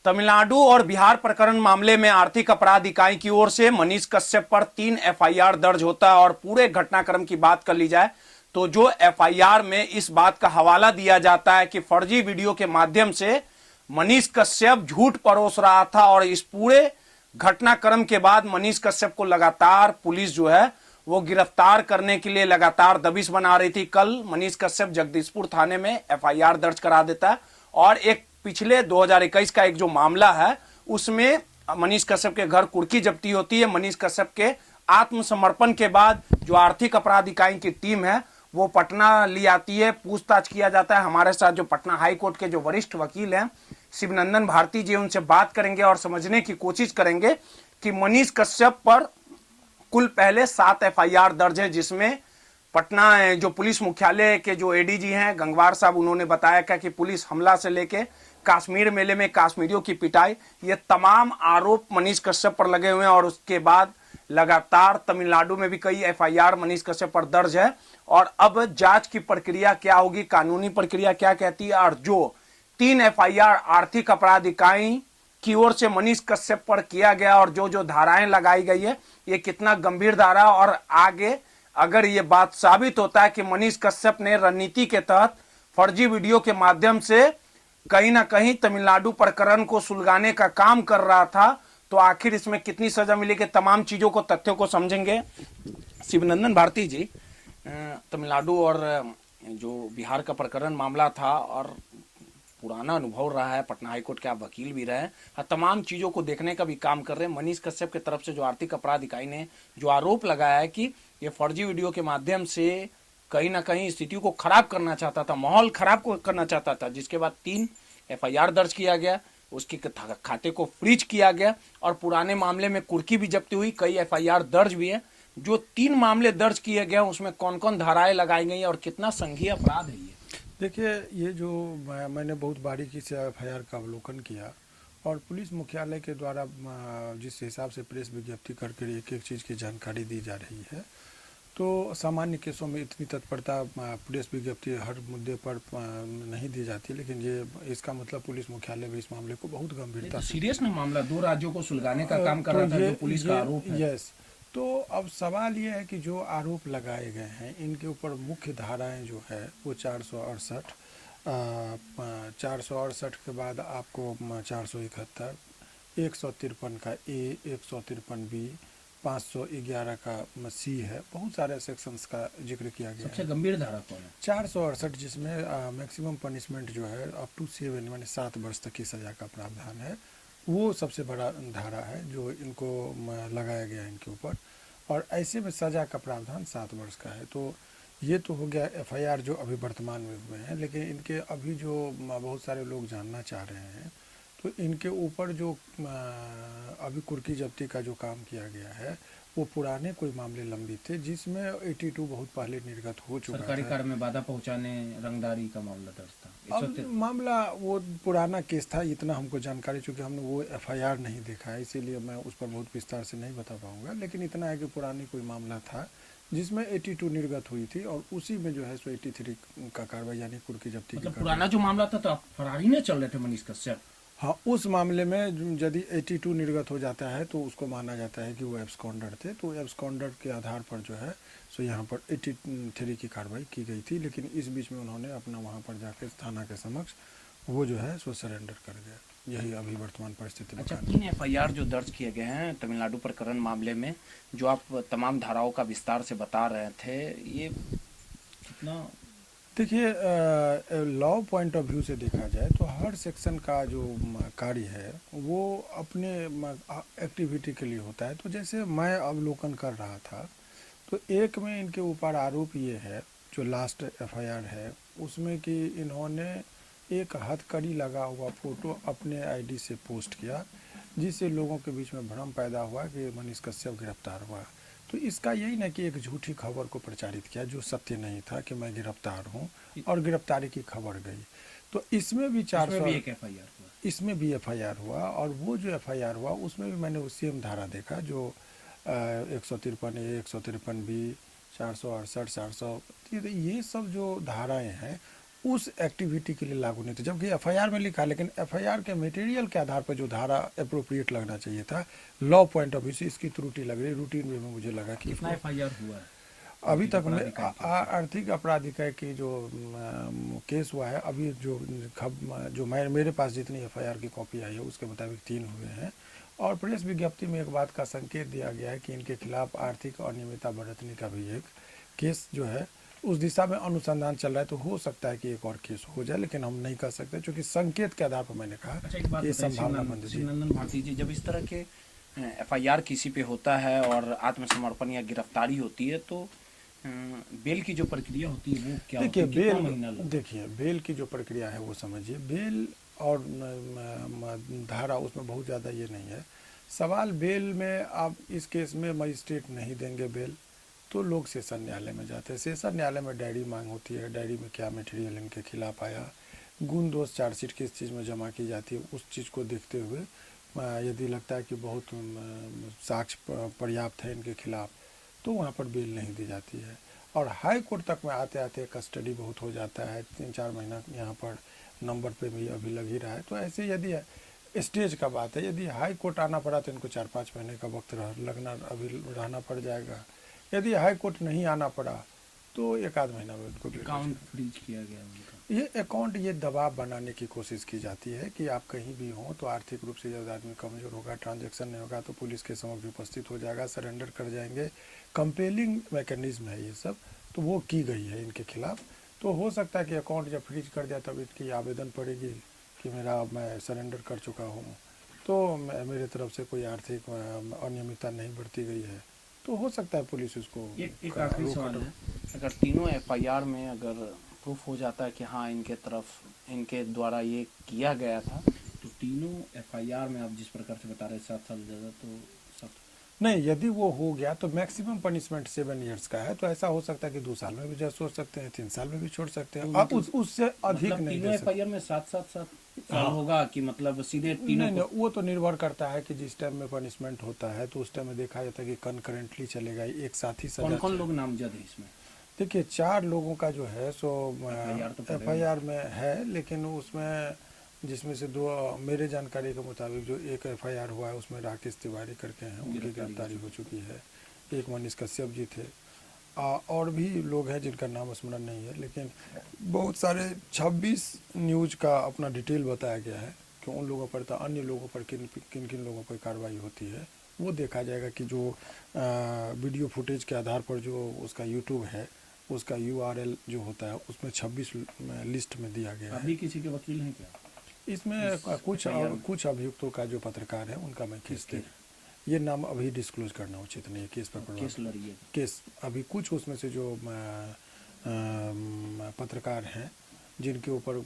तमिलनाडु और बिहार प्रकरण मामले में आर्थिक अपराध इकाई की ओर से मनीष कश्यप पर 3 एफआईआर दर्ज होता है। और पूरे घटनाक्रम की बात कर ली जाए तो जो एफआईआर में इस बात का हवाला दिया जाता है कि फर्जी वीडियो के माध्यम से मनीष कश्यप झूठ परोस रहा था। और इस पूरे घटनाक्रम के बाद मनीष कश्यप को लगातार पुलिस जो है वो गिरफ्तार करने के लिए लगातार दबिश बना रही थी। कल मनीष कश्यप जगदीशपुर थाने में एफआईआर दर्ज करा देता है और एक पिछले 2021 का एक जो मामला है उसमें मनीष कश्यप के घर कुर्की जब्ती होती है। मनीष कश्यप के आत्मसमर्पण के बाद जो आर्थिक अपराध इकाई की टीम है वो पटना ली आती है, पूछताछ किया जाता है। हमारे साथ जो पटना हाई कोर्ट के जो वरिष्ठ वकील हैं शिवनंदन भारती जी, उनसे बात करेंगे और समझने की कोशिश करेंगे कि मनीष कश्यप पर कुल पहले 7 एफआईआर दर्ज है, जिसमें पटना जो पुलिस मुख्यालय के जो एडीजी हैं गंगवार साहब, उन्होंने बताया क्या कि पुलिस हमला से लेके कश्मीर मेले में कश्मीरियों की पिटाई, ये तमाम आरोप मनीष कश्यप पर लगे हुए हैं। और उसके बाद लगातार तमिलनाडु में भी कई एफआईआर मनीष कश्यप पर दर्ज है। और अब जांच की प्रक्रिया क्या होगी, कानूनी प्रक्रिया क्या कहती है, और जो 3 एफआईआर आर्थिक अपराध इकाई की ओर से मनीष कश्यप पर किया गया और जो जो धाराएं लगाई गई है ये कितना गंभीर धारा, और आगे अगर ये बात साबित होता है कि मनीष कश्यप ने रणनीति के तहत फर्जी वीडियो के माध्यम से कहीं ना कहीं तमिलनाडु प्रकरण को सुलगाने का काम कर रहा था, तो आखिर इसमें कितनी सजा मिलेगी, तमाम चीजों को तथ्यों को समझेंगे। शिवनंदन भारती जी, तमिलनाडु और जो बिहार का प्रकरण मामला था और पुराना अनुभव रहा है, पटना हाईकोर्ट के आप वकील भी रहे हैं, तमाम चीजों को देखने का भी काम कर रहे हैं। मनीष कश्यप की तरफ से जो आर्थिक अपराध इकाई ने जो आरोप लगाया है कि ये फर्जी वीडियो के माध्यम से कहीं ना कहीं स्थिति को खराब करना चाहता था, माहौल खराब करना चाहता था, जिसके बाद 3 एफआईआर दर्ज किया गया, उसके खाते को फ्रीज किया गया और पुराने मामले में कुर्की भी जब्ती हुई, कई एफआईआर दर्ज भी है। जो 3 मामले दर्ज किए गए उसमें कौन कौन धाराएं लगाई गई और कितना संघीय अपराध है ये? देखिए, ये जो मैंने बहुत बारीकी से एफआईआर का अवलोकन किया और पुलिस मुख्यालय के द्वारा जिस हिसाब से प्रेस विज्ञप्ति करके एक एक चीज़ की जानकारी दी जा रही है, तो सामान्य केसों में इतनी तत्परता प्रेस विज्ञप्ति हर मुद्दे पर नहीं दी जाती, लेकिन ये इसका मतलब पुलिस मुख्यालय भी इस मामले को बहुत गंभीरता से सीरियस ना मामला 2 राज्यों को सुलगाने का काम कर रहा था, जो पुलिस का आरोप है। यस, तो अब सवाल ये है कि जो आरोप लगाए गए हैं इनके ऊपर मुख्य धाराएं जो है वो 468, 468 के बाद आपको 471, 153 का ए, 153 बी, 511 का सी है, बहुत सारे सेक्शंस का जिक्र किया गया है। सबसे गंभीर धारा कौन है? 468 जिसमें मैक्सिमम पनिशमेंट जो है अप टू 7 माने 7 वर्ष तक की सज़ा का प्रावधान है, वो सबसे बड़ा धारा है जो इनको लगाया गया है इनके ऊपर। और ऐसे में सज़ा का प्रावधान 7 वर्ष का है। तो ये तो हो गया एफआईआर जो अभी वर्तमान में हुए हैं, लेकिन इनके अभी जो बहुत सारे लोग जानना चाह रहे हैं, तो इनके ऊपर जो अभी कुर्की जब्ती का जो काम किया गया है वो पुराने कोई मामले लंबित थे जिसमें 82 बहुत पहले निर्गत हो चुका है। सरकारी कार्य में बाधा पहुंचाने, रंगदारी का मामला दर्ज था। अब मामला वो पुराना केस था, इतना हमको जानकारी, चूँकि हमने वो एफआईआर नहीं देखा है इसीलिए मैं उस पर बहुत विस्तार से नहीं बता पाऊंगा, लेकिन इतना है कि पुरानी कोई मामला था जिसमें 82 निर्गत हुई थी और उसी में जो है सो 83 का कार्रवाई यानी कुर्की जब्ती मतलब पुराना जो मामला था तो आप फरारी में चल रहे थे मनीष कश्यप। हाँ, उस मामले में यदि 82 निर्गत हो जाता है तो उसको माना जाता है कि वो एब्सकॉन्डर थे, तो एब्सकॉन्डर के आधार पर जो है सो यहाँ पर 83 की कार्रवाई की गई थी। लेकिन इस बीच में उन्होंने अपना वहाँ पर जाकर थाना के समक्ष वो जो है सो सरेंडर कर गया। यही अभी वर्तमान परिस्थिति में। अच्छा, 3 एफआईआर जो दर्ज किए गए हैं तमिलनाडु प्रकरण मामले में, जो आप तमाम धाराओं का विस्तार से बता रहे थे, ये कितना? देखिए, लॉ पॉइंट ऑफ व्यू से देखा जाए तो हर सेक्शन का जो कार्य है वो अपने एक्टिविटी के लिए होता है। तो जैसे मैं अवलोकन कर रहा था तो एक में इनके ऊपर आरोप ये है, जो लास्ट एफआईआर है उसमें कि इन्होंने एक हथकड़ी लगा हुआ फ़ोटो अपने आईडी से पोस्ट किया, जिससे लोगों के बीच में भ्रम पैदा हुआ कि मनीष कश्यप गिरफ्तार हुआ। तो इसका यही ना कि एक झूठी खबर को प्रचारित किया जो सत्य नहीं था कि मैं गिरफ्तार हूं, और गिरफ्तारी की खबर गई। तो इसमें भी 400 इसमें भी एफआईआर हुआ, और वो जो एफआईआर हुआ उसमें भी मैंने उसी में धारा देखा जो 153 ए, 153 बी, 468, 400, ये सब जो धाराएं हैं उस एक्टिविटी के लिए लागू नहीं था, जबकि एफआईआर में लिखा है। लेकिन एफआईआर के मटेरियल के आधार पर जो धारा अप्रोप्रिएट लगना चाहिए था, लॉ पॉइंट ऑफ व्यू से इसकी त्रुटि लग रही है। रूटीन वे में मुझे लगा कि कितना एफआईआर हुआ है अभी तक में अपराध इकाई की? आर्थिक अपराध इकाई की जो केस हुआ है, अभी जो मेरे पास जितनी एफआईआर की कॉपी आई है उसके मुताबिक 3 हुए हैं। और प्रेस विज्ञप्ति में एक बात का संकेत दिया गया है कि इनके खिलाफ आर्थिक अनियमितता बरतने का भी एक केस जो है उस दिशा में अनुसंधान चल रहा है। तो हो सकता है कि एक और केस हो जाए, लेकिन हम नहीं कर सकते, क्योंकि संकेत के आधार पर मैंने कहा अच्छा, एक बात कि बताइए संभावना बंद थी। शिवनंदन भारती जी, जब इस तरह के एफआईआर किसी पे होता है और आत्मसमर्पण या गिरफ्तारी होती है तो बेल की जो प्रक्रिया होती है वो क्या होती देखिए है? कितना महीना लगता है? देखिए बेल की जो प्रक्रिया है वो समझिए, बेल और धारा उसमें बहुत ज़्यादा ये नहीं है सवाल। बेल में आप इस केस में मजिस्ट्रेट नहीं देंगे बेल, तो लोग सेशन न्यायालय में जाते हैं। सेशन न्यायालय में डायरी मांग होती है, डायरी में क्या मटेरियल इनके खिलाफ आया, गुण दोष चार्जशीट किस चीज़ में जमा की जाती है, उस चीज़ को देखते हुए यदि लगता है कि बहुत साक्ष्य पर्याप्त है इनके खिलाफ, तो वहाँ पर बेल नहीं दी जाती है। और हाई कोर्ट तक में आते आते कस्टडी बहुत हो जाता है, 3-4 महीना यहाँ पर नंबर पे भी अभी लग ही रहा है। तो ऐसे यदि स्टेज का बात है, यदि हाई कोर्ट आना पड़ा तो इनको 4-5 महीने का वक्त अभी रहना पड़ जाएगा। यदि हाई कोर्ट नहीं आना पड़ा तो 1-आध महीना में उनको अकाउंट फ्रीज किया गया उनका। ये अकाउंट, ये दबाव बनाने की कोशिश की जाती है कि आप कहीं भी हों तो आर्थिक रूप से जब आदमी कमज़ोर होगा, ट्रांजैक्शन नहीं होगा तो पुलिस के समक्ष उपस्थित हो जाएगा, सरेंडर कर जाएंगे। कंपेलिंग मैकेनिज्म है ये सब, तो वो की गई है इनके खिलाफ। तो हो सकता है कि अकाउंट जब फ्रीज कर दिया तब इनकी आवेदन पड़ेगी कि मैं सरेंडर कर चुका हूँ, तो मेरे तरफ से कोई आर्थिक अनियमितता नहीं बरती गई है, तो हो सकता है पुलिस उसको। एक आखिरी सवाल है, अगर तीनों एफआईआर में अगर प्रूफ हो जाता है कि हाँ इनके द्वारा ये किया गया था, तो तीनों एफआईआर में आप जिस प्रकार से बता रहे 7 साल ज़्यादा, तो नहीं, यदि वो हो गया तो मैक्सिमम पनिशमेंट 7 इयर्स का है। तो ऐसा हो सकता है कि 2 साल में भी जज छोड़ सकते हैं, 3 साल में भी छोड़ सकते हैं। आप उससे अधिक मतलब नहीं तीनों दे सकते। एफआईआर में 7 साल होगा कि मतलब सीधे तीनों नहीं, वो तो निर्भर करता है कि जिस टाइम में पनिशमेंट होता है तो उस टाइम में देखा जाता है कि कंकरेंटली चलेगा, एक साथ ही सजा। कौन लोग नामजद है इसमें? देखिए 4 लोगों का जो है सो एफआईआर में है, लेकिन उसमें जिसमें से 2 मेरे जानकारी के मुताबिक जो एक एफआईआर हुआ है उसमें राकेश तिवारी करके हैं, उनकी गिरफ्तारी हो चुकी है। एक मनीष कश्यप जी थे, और भी लोग हैं जिनका नाम स्मरण नहीं है। लेकिन बहुत सारे 26 न्यूज़ का अपना डिटेल बताया गया है कि उन लोगों पर, अन्य लोगों पर किन लोगों पर कार्रवाई होती है। वो देखा जाएगा कि जो वीडियो फुटेज के आधार पर जो उसका यूट्यूब है उसका URL जो होता है उसमें 26 लिस्ट में दिया गया है। अभी किसी के वकील हैं क्या इसमें कुछ अभियुक्तों का जो पत्रकार है उनका मैं केस दे, ये नाम अभी डिस्क्लोज करना उचित नहीं है। केस अभी कुछ उसमें से जो पत्रकार हैं जिनके ऊपर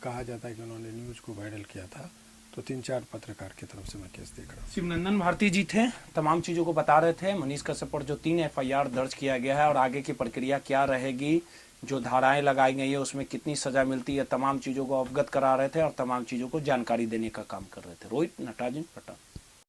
कहा जाता है कि उन्होंने न्यूज़ को वायरल किया था, तो 3-4 पत्रकार की तरफ से मैं केस देख रहा हूँ। शिवनंदन भारती जी थे, तमाम चीज़ों को बता रहे थे। मनीष कश्यप पर जो 3 एफआईआर दर्ज किया गया है और आगे की प्रक्रिया क्या रहेगी, जो धाराएं लगाई गई है उसमें कितनी सजा मिलती है, तमाम चीज़ों को अवगत करा रहे थे और तमाम चीज़ों को जानकारी देने का काम कर रहे थे। रोहित नटराजन, पटना।